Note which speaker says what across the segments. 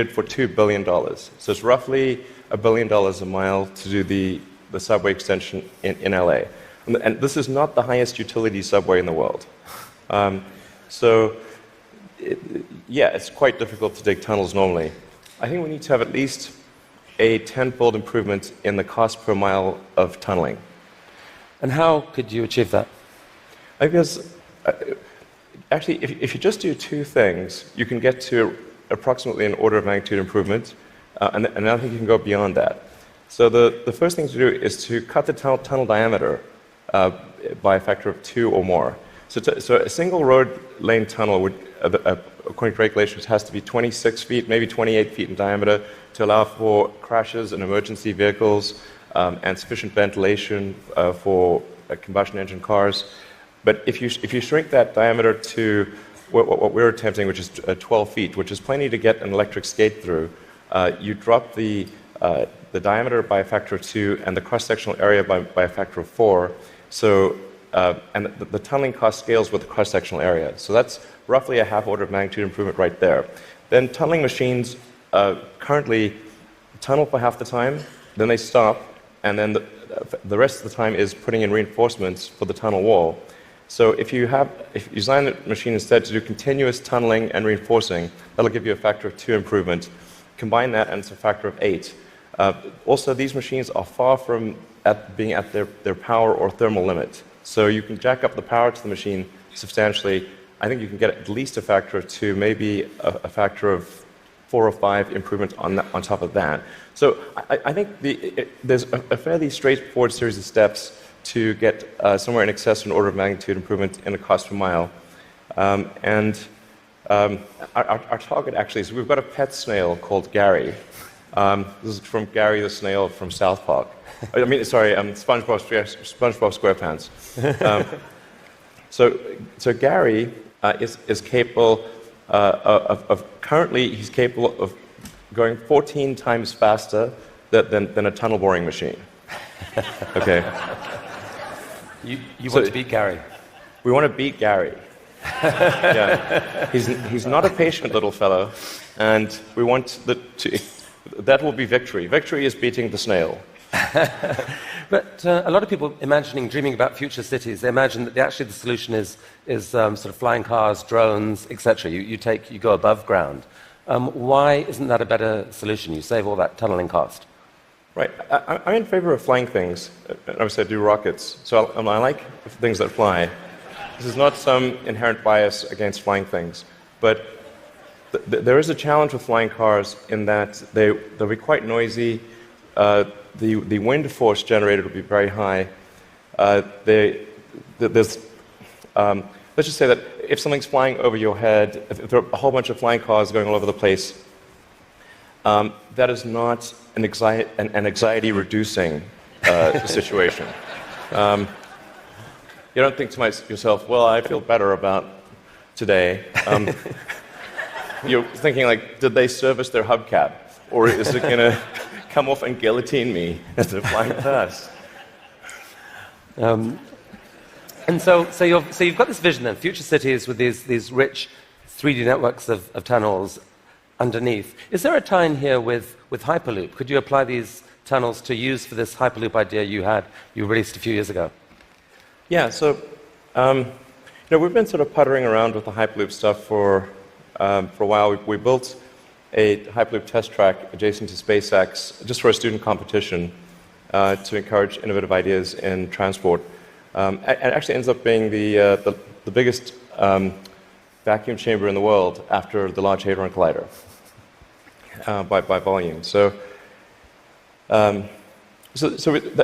Speaker 1: for $2 billion. So it's roughly $1 billion a mile to do the subway extension in LA. And this is not the highest utility subway in the world. It's quite difficult to dig tunnels normally. I think we need to have at least a tenfold improvement in the cost per mile of tunneling.
Speaker 2: And how could you achieve that?
Speaker 1: Because actually, if you just do two things, you can get to approximately an order of magnitude improvement, and I think you can go beyond that. So the first thing to do is to cut the tunnel diameter by a factor of 2 or more. So a single road lane tunnel would, according to regulations, has to be 26 feet, maybe 28 feet in diameter to allow for crashes and emergency vehicles and sufficient ventilation for combustion engine cars. But if you shrink that diameter to what we're attempting, which is 12 feet, which is plenty to get an electric skate through, you drop the diameter by a factor of 2 and the cross-sectional area by a factor of 4. So, and the tunneling cost scales with the cross-sectional area. So that's roughly a half order of magnitude improvement right there. Then tunneling machines currently tunnel for half the time, then they stop, and then the rest of the time is putting in reinforcements for the tunnel wall. So if you design the machine instead to do continuous tunneling and reinforcing, that'll give you a factor of 2 improvement. Combine that and it's a factor of 8. Also, these machines are far from being at their power or thermal limit. So you can jack up the power to the machine substantially. I think you can get at least a factor of 2, maybe a factor of 4 or 5 improvement on top of that. So I think there's a fairly straightforward series of steps to get somewhere in excess of an order of magnitude improvement in the cost per mile. Our target actually is we've got a pet snail called Gary. This is from Gary the snail from South Park. I mean, sorry, SpongeBob SquarePants. So Gary is capable currently he's capable of going 14 times faster than a tunnel boring machine. Okay.
Speaker 2: You want to beat Gary?
Speaker 1: We want to beat Gary. Yeah. He's not a patient little fellow, and we want that will be victory. Victory is beating the snail.
Speaker 2: But a lot of people dreaming about future cities, they imagine that actually the solution is sort of flying cars, drones, etc. You go above ground. Why isn't that a better solution? You save all that tunneling cost.
Speaker 1: Right. I'm in favor of flying things. Obviously, I do rockets, so I like things that fly. This is not some inherent bias against flying things, but there is a challenge with flying cars in that they'll be quite noisy. The wind force generated will be very high. Let's just say that if something's flying over your head, if there are a whole bunch of flying cars going all over the place, that is not an anxiety-reducing situation. You don't think to yourself, well, I feel better about today. You're thinking, like, did they service their hubcap? Or is it going to come off and guillotine me as they're flying past?
Speaker 2: And so you've got this vision then, future cities with these rich 3D networks of tunnels underneath. Is there a tie-in here with Hyperloop? Could you apply these tunnels to use for this Hyperloop idea you released a few years ago?
Speaker 1: Yeah, so we've been sort of puttering around with the Hyperloop stuff for a while. We built a Hyperloop test track adjacent to SpaceX just for a student competition to encourage innovative ideas in transport. It actually ends up being the biggest vacuum chamber in the world after the Large Hadron Collider by volume. So it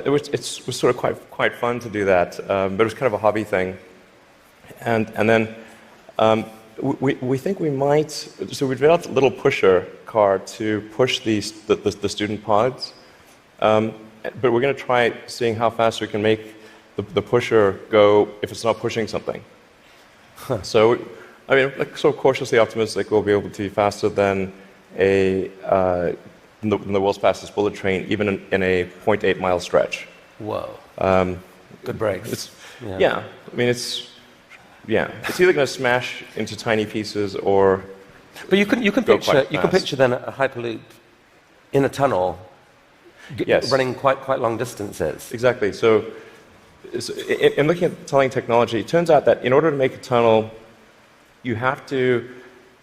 Speaker 1: was sort of quite fun to do that, but it was kind of a hobby thing. And then we think we might. So we developed a little pusher car to push the student pods, but we're going to try seeing how fast we can make the pusher go if it's not pushing something. So, I mean, like, sort of cautiously optimistic we'll be able to be faster than the world's fastest bullet train, even in a 0.8 mile stretch.
Speaker 2: Whoa. Good brakes.
Speaker 1: Yeah. I mean, it's either going to smash into tiny pieces or
Speaker 2: But you can
Speaker 1: go quite
Speaker 2: picture then a hyperloop in a tunnel
Speaker 1: Yes.
Speaker 2: running quite long distances.
Speaker 1: Exactly. So in looking at tunneling technology, it turns out that in order to make a tunnel, you have to,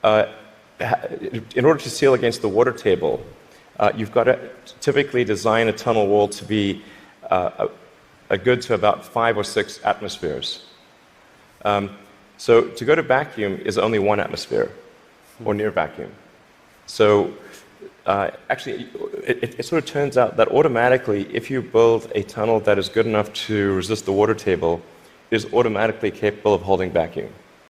Speaker 1: in order to seal against the water table, you've got to typically design a tunnel wall to be a good to about 5 or 6 atmospheres. So to go to vacuum is only 1 atmosphere, or near vacuum. So actually, it sort of turns out that automatically, if you build a tunnel that is good enough to resist the water table, it is automatically capable of holding vacuum.